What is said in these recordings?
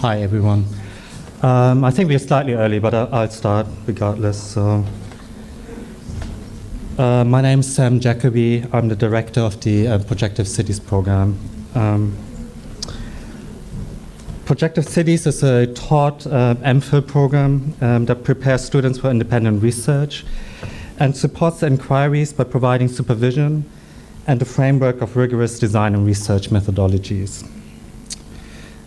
Hi, everyone. I think we're slightly early, but I'll start regardless. So, my name is Jacoby. I'm the director of the Projective Cities program. Projective Cities is a taught MPhil program that prepares students for independent research and supports the inquiries by providing supervision and a framework of rigorous design and research methodologies.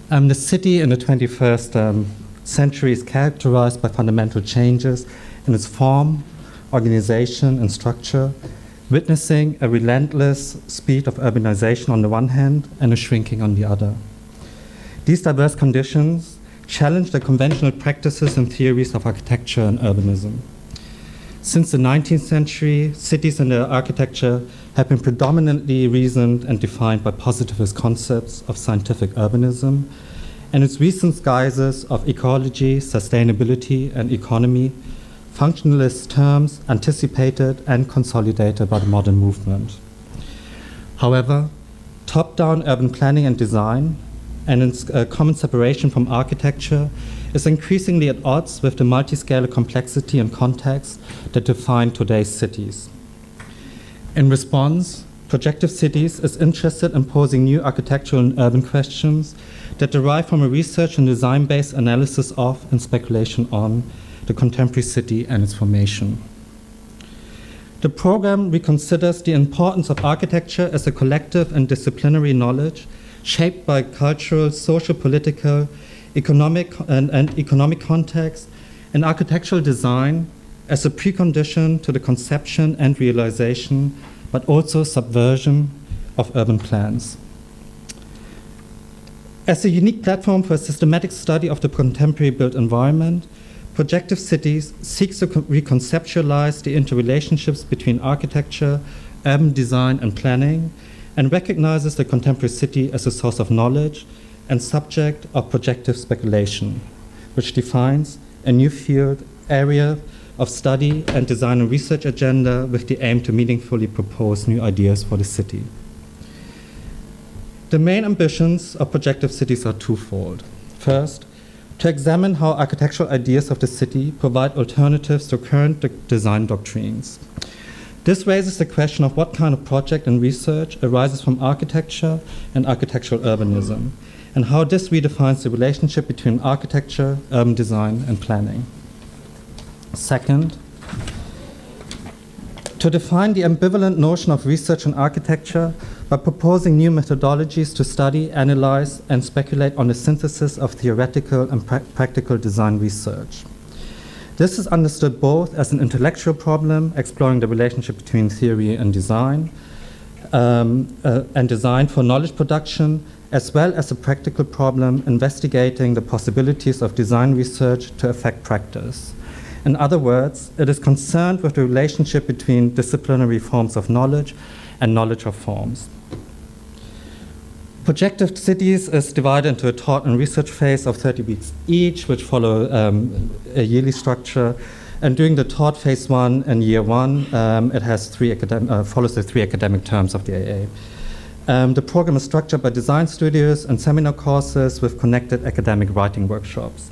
The city in the 21st century is characterized by fundamental changes in its form, organization, and structure, witnessing a relentless speed of urbanization on the one hand and a shrinking on the other. These diverse conditions challenge the conventional practices and theories of architecture and urbanism. Since the 19th century, cities and their architecture have been predominantly reasoned and defined by positivist concepts of scientific urbanism, and its recent guises of ecology, sustainability, and economy, functionalist terms anticipated and consolidated by the modern movement. However, top-down urban planning and design, and its common separation from architecture, is increasingly at odds with the multi-scalar complexity and context that define today's cities. In response, Projective Cities is interested in posing new architectural and urban questions that derive from a research and design-based analysis of and speculation on the contemporary city and its formation. The program reconsiders the importance of architecture as a collective and disciplinary knowledge shaped by cultural, social, political, economic context, and architectural design as a precondition to the conception and realization, but also subversion of urban plans. As a unique platform for a systematic study of the contemporary built environment, Projective Cities seeks to reconceptualize the interrelationships between architecture, urban design, and planning, and recognizes the contemporary city as a source of knowledge and subject of projective speculation, which defines a new field area of study and design and research agenda with the aim to meaningfully propose new ideas for the city. The main ambitions of Projective Cities are twofold. First, to examine how architectural ideas of the city provide alternatives to current design doctrines. This raises the question of what kind of project and research arises from architecture and architectural urbanism, and how this redefines the relationship between architecture, urban design, and planning. Second, to define the ambivalent notion of research and architecture by proposing new methodologies to study, analyze, and speculate on the synthesis of theoretical and practical design research. This is understood both as an intellectual problem, exploring the relationship between theory and design for knowledge production, as well as a practical problem, investigating the possibilities of design research to affect practice. In other words, it is concerned with the relationship between disciplinary forms of knowledge and knowledge of forms. Projective Cities is divided into a taught and research phase of 30 weeks each, which follow a yearly structure. And during the taught phase 1 and year 1, it has follows the 3 academic terms of the AA. The program is structured by design studios and seminar courses with connected academic writing workshops,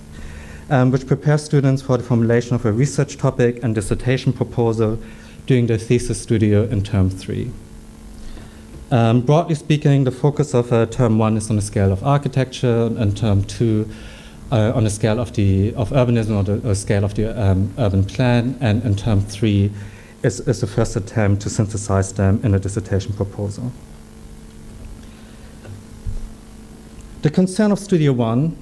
which prepare students for the formulation of a research topic and dissertation proposal during the Thesis studio in term 3. Broadly speaking, the focus of term 1 is on the scale of architecture, and term 2 on the scale of urbanism, or the scale of the urban plan, and in term 3 is the first attempt to synthesize them in a dissertation proposal. The concern of Studio 1,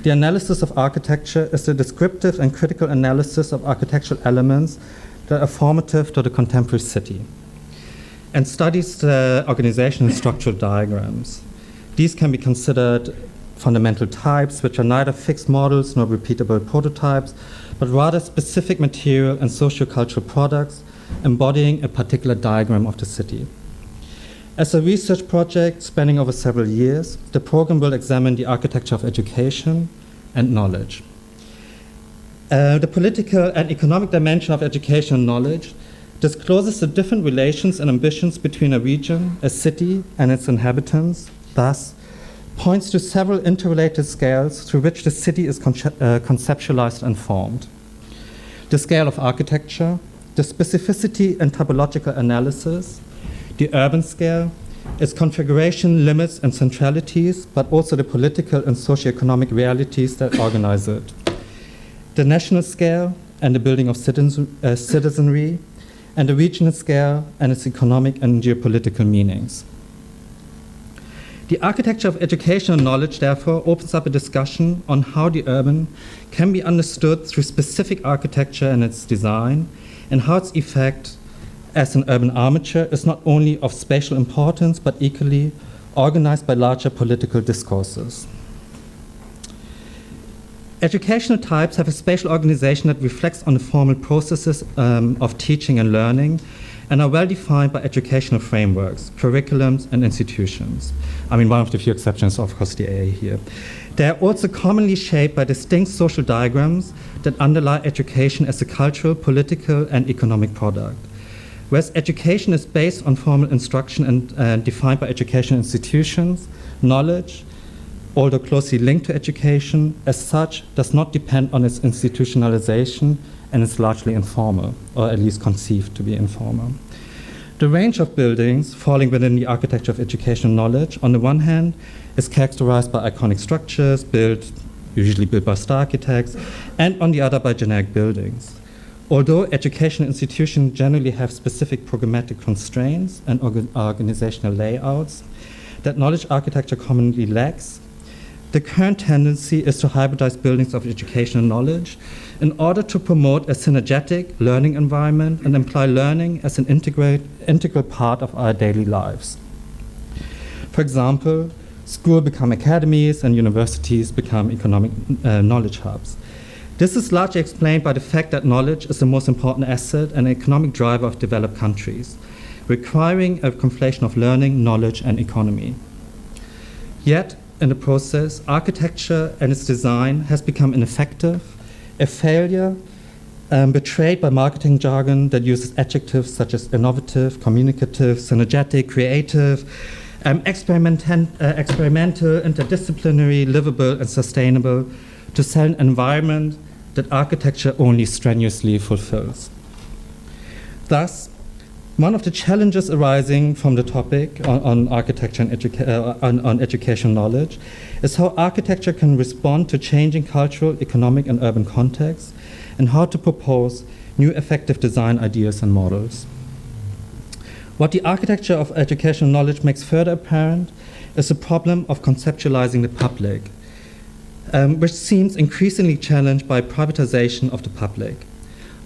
the analysis of architecture, is the descriptive and critical analysis of architectural elements that are formative to the contemporary city, and studies the organization and structural diagrams. These can be considered fundamental types, which are neither fixed models nor repeatable prototypes, but rather specific material and sociocultural products embodying a particular diagram of the city. As a research project spanning over several years, the program will examine the architecture of education and knowledge. The political and economic dimension of education and knowledge discloses the different relations and ambitions between a region, a city, and its inhabitants. Thus, points to several interrelated scales through which the city is conceptualized and formed. The scale of architecture, the specificity and typological analysis, the urban scale, its configuration, limits, and centralities, but also the political and socioeconomic realities that organize it. The national scale and the building of citizenry, and the regional scale and its economic and geopolitical meanings. The architecture of educational knowledge, therefore, opens up a discussion on how the urban can be understood through specific architecture and its design, and how its effect as an urban armature is not only of spatial importance, but equally organized by larger political discourses. Educational types have a spatial organization that reflects on the formal processes of teaching and learning, and are well defined by educational frameworks, curriculums, and institutions. I mean, one of the few exceptions is, of course, the AA here. They are also commonly shaped by distinct social diagrams that underlie education as a cultural, political, and economic product. Whereas education is based on formal instruction and defined by educational institutions, knowledge, although closely linked to education, as such, does not depend on its institutionalization and is largely informal, or at least conceived to be informal. The range of buildings falling within the architecture of educational knowledge, on the one hand, is characterized by iconic structures, usually built by star architects, and on the other by generic buildings. Although educational institutions generally have specific programmatic constraints and organizational layouts that knowledge architecture commonly lacks, the current tendency is to hybridize buildings of educational knowledge in order to promote a synergetic learning environment and imply learning as an integral part of our daily lives. For example, schools become academies and universities become economic knowledge hubs. This is largely explained by the fact that knowledge is the most important asset and economic driver of developed countries, requiring a conflation of learning, knowledge, and economy. Yet, in the process, architecture and its design has become ineffective, a failure betrayed by marketing jargon that uses adjectives such as innovative, communicative, synergetic, creative, experimental, interdisciplinary, livable, and sustainable to sell an environment that architecture only strenuously fulfills. Thus, one of the challenges arising from the topic on architecture and on educational knowledge is how architecture can respond to changing cultural, economic, and urban contexts, and how to propose new effective design ideas and models. What the architecture of educational knowledge makes further apparent is the problem of conceptualizing the public, which seems increasingly challenged by privatization of the public.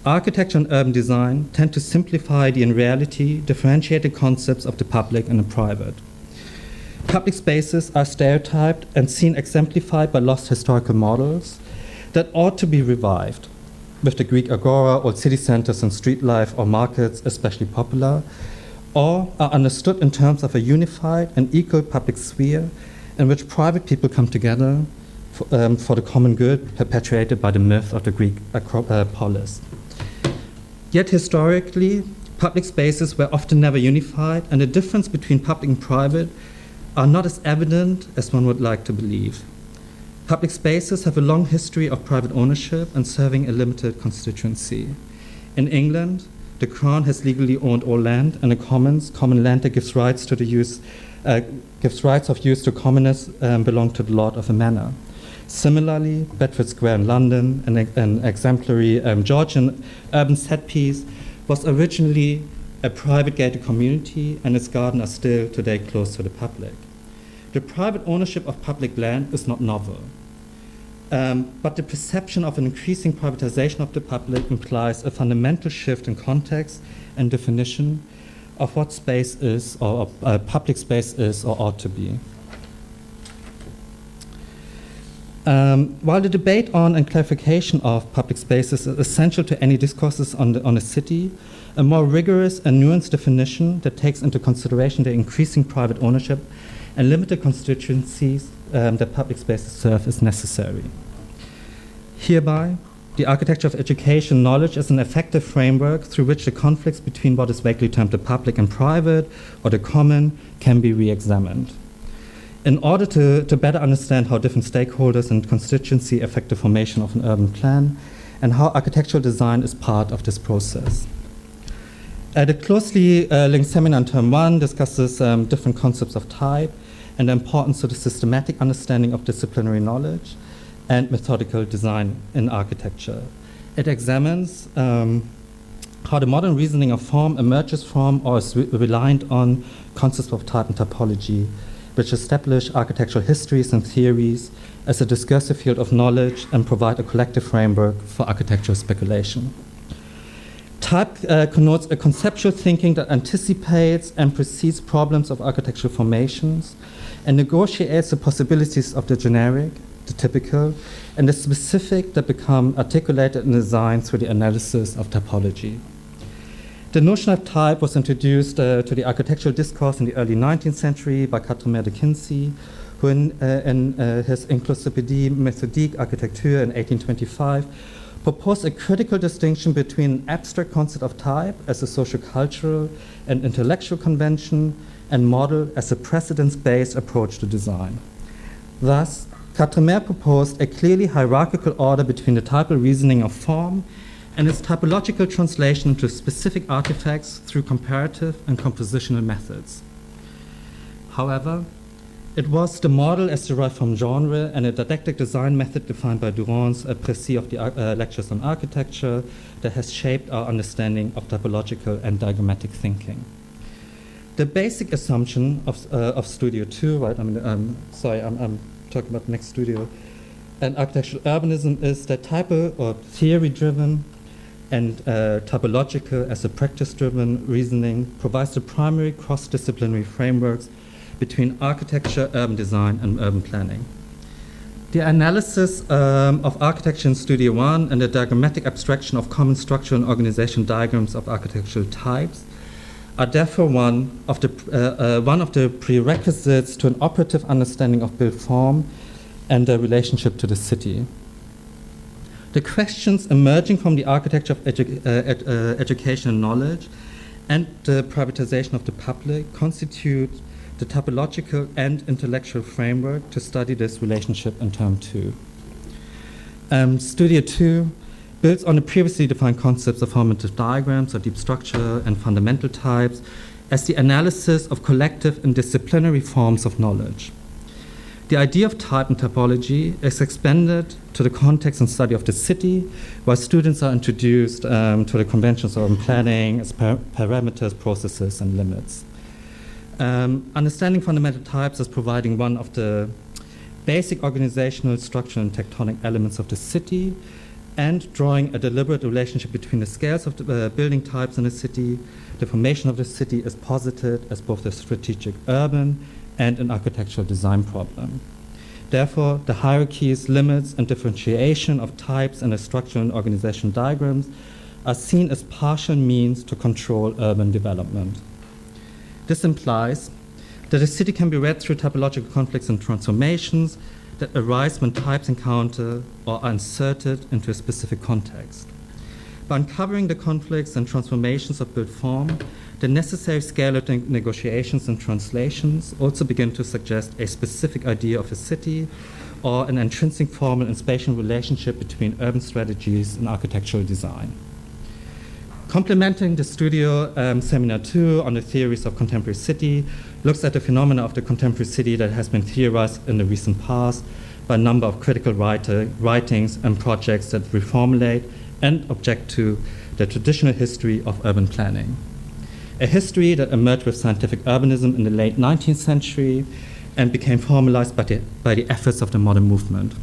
Architecture and urban design tend to simplify the in reality differentiated concepts of the public and the private. Public spaces are stereotyped and seen exemplified by lost historical models that ought to be revived, with the Greek agora, old city centers and street life or markets especially popular, or are understood in terms of a unified and equal public sphere in which private people come together for the common good perpetuated by the myth of the Greek polis. Yet historically, public spaces were often never unified, and the difference between public and private are not as evident as one would like to believe. Public spaces have a long history of private ownership and serving a limited constituency. In England, the Crown has legally owned all land, and the common land that gives rights of use to commoners belong to the lord of a manor. Similarly, Bedford Square in London, an exemplary Georgian urban set piece, was originally a private gated community, and its gardens are still today closed to the public. The private ownership of public land is not novel, but the perception of an increasing privatization of the public implies a fundamental shift in context and definition of what space is, or public space is, or ought to be. While the debate on and clarification of public spaces is essential to any discourses on a city, a more rigorous and nuanced definition that takes into consideration the increasing private ownership and limited constituencies that public spaces serve is necessary. Hereby, the architecture of education knowledge is an effective framework through which the conflicts between what is vaguely termed the public and private, or the common, can be re-examined. In order to better understand how different stakeholders and constituency affect the formation of an urban plan and how architectural design is part of this process. The closely linked seminar in term 1 discusses different concepts of type and the importance of the systematic understanding of disciplinary knowledge and methodical design in architecture. It examines how the modern reasoning of form emerges from or is reliant on concepts of type and typology, which establish architectural histories and theories as a discursive field of knowledge and provide a collective framework for architectural speculation. Type connotes a conceptual thinking that anticipates and precedes problems of architectural formations and negotiates the possibilities of the generic, the typical, and the specific that become articulated in design through the analysis of typology. The notion of type was introduced to the architectural discourse in the early 19th century by Quatremère de Quincy, who in his Encyclopédie méthodique architecture in 1825 proposed a critical distinction between an abstract concept of type as a sociocultural and intellectual convention and model as a precedence-based approach to design. Thus, Quatremère proposed a clearly hierarchical order between the typal reasoning of form and its typological translation into specific artifacts through comparative and compositional methods. However, it was the model as derived from genre and a didactic design method defined by Durand's précis of the lectures on architecture that has shaped our understanding of typological and diagrammatic thinking. The basic assumption of Studio 2, right? I'm talking about next studio, and architectural urbanism is that typo or theory-driven and typological as a practice-driven reasoning provides the primary cross-disciplinary frameworks between architecture, urban design, and urban planning. The analysis of architecture in Studio 1 and the diagrammatic abstraction of common structural and organization diagrams of architectural types are therefore one of the prerequisites to an operative understanding of built form and their relationship to the city. The questions emerging from the architecture of education and knowledge and the privatization of the public constitute the typological and intellectual framework to study this relationship in term 2. Studio 2 builds on the previously defined concepts of formative diagrams or deep structure and fundamental types as the analysis of collective and disciplinary forms of knowledge. The idea of type and typology is expanded to the context and study of the city, while students are introduced to the conventions of urban planning, its parameters, processes, and limits. Understanding fundamental types as providing one of the basic organizational, structural, and tectonic elements of the city, and drawing a deliberate relationship between the scales of the building types in the city. The formation of the city is posited as both a strategic urban and an architectural design problem. Therefore, the hierarchies, limits, and differentiation of types in the structural and organization diagrams are seen as partial means to control urban development. This implies that a city can be read through typological conflicts and transformations that arise when types encounter or are inserted into a specific context. By uncovering the conflicts and transformations of built form, the necessary scale of negotiations and translations also begin to suggest a specific idea of a city or an intrinsic formal and spatial relationship between urban strategies and architectural design. Complementing the studio seminar 2 on the theories of contemporary city looks at the phenomena of the contemporary city that has been theorized in the recent past by a number of critical writings and projects that reformulate and object to the traditional history of urban planning. A history that emerged with scientific urbanism in the late 19th century and became formalized by the efforts of the modern movement.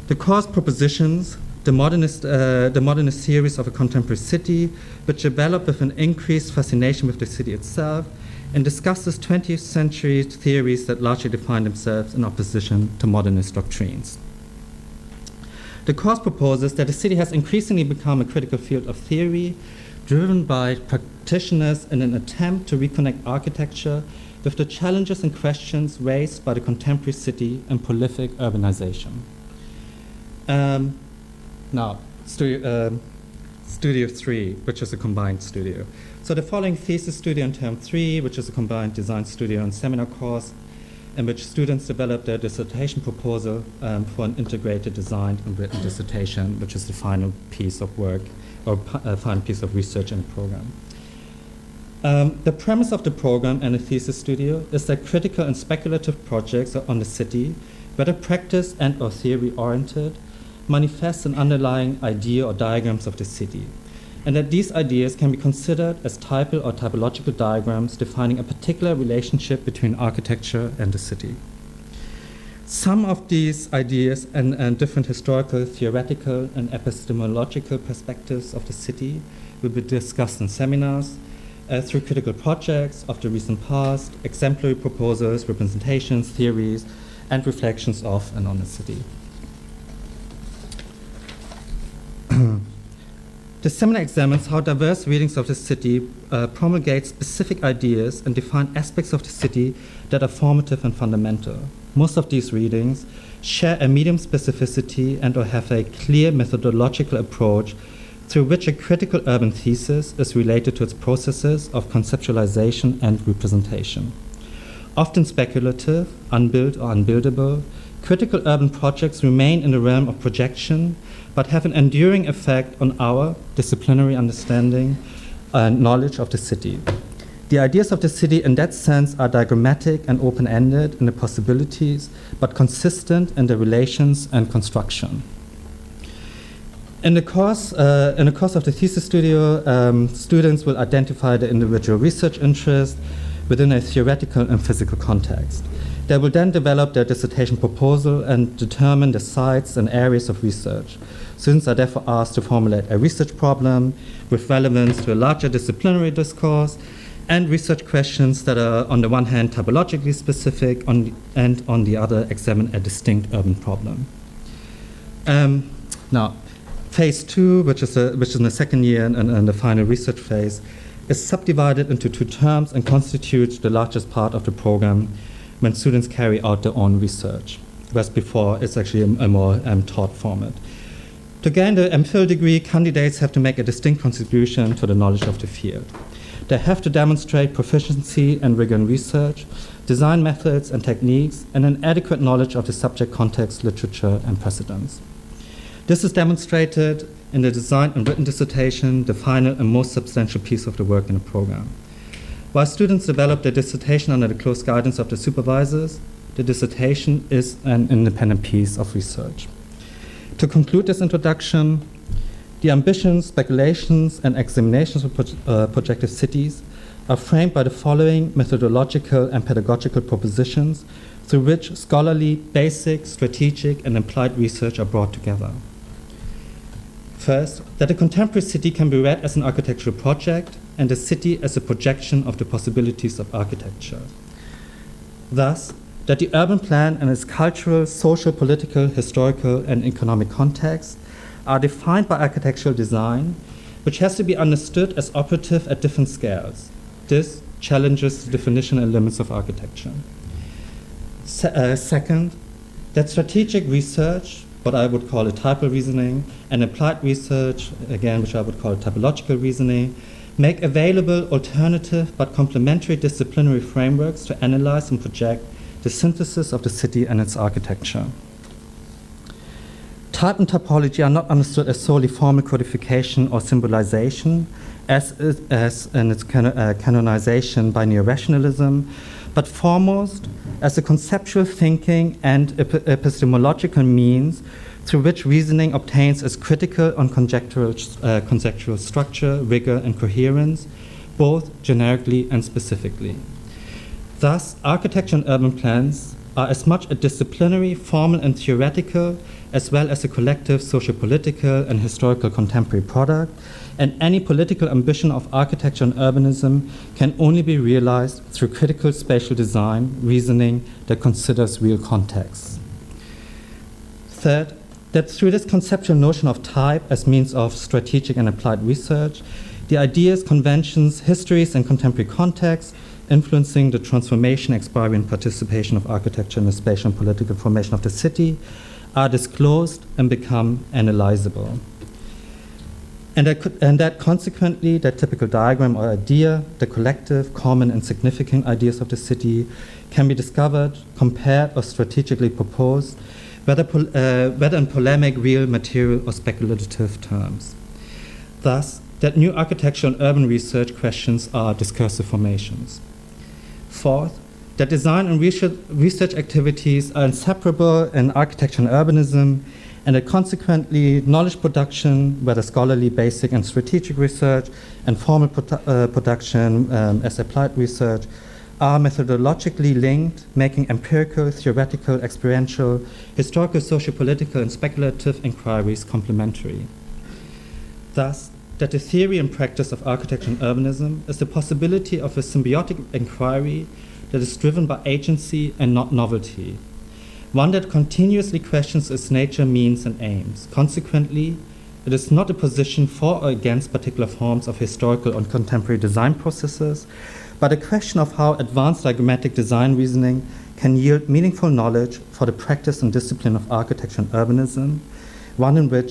The core propositions the modernist theories of a contemporary city, which developed with an increased fascination with the city itself, and discusses 20th century theories that largely define themselves in opposition to modernist doctrines. The course proposes that the city has increasingly become a critical field of theory, driven by practitioners in an attempt to reconnect architecture with the challenges and questions raised by the contemporary city and prolific urbanization. Now, Studio 3, which is a combined studio. So the following thesis studio in term 3, which is a combined design studio and seminar course, in which students develop their dissertation proposal for an integrated designed and written dissertation, which is the final piece of work or final piece of research in the program. The premise of the program and the thesis studio is that critical and speculative projects on the city, whether practice and or theory oriented, manifest an underlying idea or diagrams of the city, and that these ideas can be considered as typal or typological diagrams defining a particular relationship between architecture and the city. Some of these ideas and different historical, theoretical, and epistemological perspectives of the city will be discussed in seminars, through critical projects of the recent past, exemplary proposals, representations, theories, and reflections of and on the city. The seminar examines how diverse readings of the city promulgate specific ideas and define aspects of the city that are formative and fundamental. Most of these readings share a medium specificity and or have a clear methodological approach through which a critical urban thesis is related to its processes of conceptualization and representation. Often speculative, unbuilt or unbuildable, critical urban projects remain in the realm of projection, but have an enduring effect on our disciplinary understanding and knowledge of the city. The ideas of the city in that sense are diagrammatic and open-ended in the possibilities, but consistent in the relations and construction. In the course of the thesis studio, students will identify the individual research interest within a theoretical and physical context. They will then develop their dissertation proposal and determine the sites and areas of research. Students are therefore asked to formulate a research problem with relevance to a larger disciplinary discourse and research questions that are, on the one hand, typologically specific and on the other, examine a distinct urban problem. Now, Phase 2, which is in the second year and the final research phase, is subdivided into 2 terms and constitutes the largest part of the program when students carry out their own research, whereas before it's actually a more taught format. To gain the MPhil degree, candidates have to make a distinct contribution to the knowledge of the field. They have to demonstrate proficiency and rigor in research, design methods and techniques, and an adequate knowledge of the subject context, literature, and precedents. This is demonstrated in the design and written dissertation, the final and most substantial piece of the work in the program. While students develop their dissertation under the close guidance of the supervisors, the dissertation is an independent piece of research. To conclude this introduction, the ambitions, speculations, and examinations of projective cities are framed by the following methodological and pedagogical propositions through which scholarly, basic, strategic, and applied research are brought together. First, that a contemporary city can be read as an architectural project and the city as a projection of the possibilities of architecture. Thus, that the urban plan and its cultural, social, political, historical, and economic context are defined by architectural design, which has to be understood as operative at different scales. This challenges the definition and limits of architecture. Second, that strategic research, what I would call a typal reasoning, and applied research, again, which I would call typological reasoning, make available alternative but complementary disciplinary frameworks to analyze and project the synthesis of the city and its architecture. Type and typology are not understood as solely formal codification or symbolization, as in its canonization by neo-rationalism, but foremost as a conceptual thinking and epistemological means through which reasoning obtains its critical and conjectural structure, rigor, and coherence, both generically and specifically. Thus, architecture and urban plans are as much a disciplinary, formal, and theoretical, as well as a collective socio-political and historical contemporary product, and any political ambition of architecture and urbanism can only be realized through critical spatial design, reasoning that considers real contexts. Third, that through this conceptual notion of type as means of strategic and applied research, the ideas, conventions, histories, and contemporary contexts influencing the transformation, expiry, and participation of architecture in the spatial and political formation of the city are disclosed and become analyzable. and that consequently, that typical diagram or idea, the collective, common, and significant ideas of the city, can be discovered, compared, or strategically proposed, whether in polemic, real, material, or speculative terms. Thus, that new architecture and urban research questions are discursive formations. Fourth, that design and research activities are inseparable in architecture and urbanism, and that consequently knowledge production, whether scholarly, basic, and strategic research, and formal production as applied research, are methodologically linked, making empirical, theoretical, experiential, historical, socio-political, and speculative inquiries complementary. Thus, that the theory and practice of architecture and urbanism is the possibility of a symbiotic inquiry that is driven by agency and not novelty, one that continuously questions its nature, means, and aims. Consequently, it is not a position for or against particular forms of historical and contemporary design processes, but a question of how advanced diagrammatic design reasoning can yield meaningful knowledge for the practice and discipline of architecture and urbanism, one in which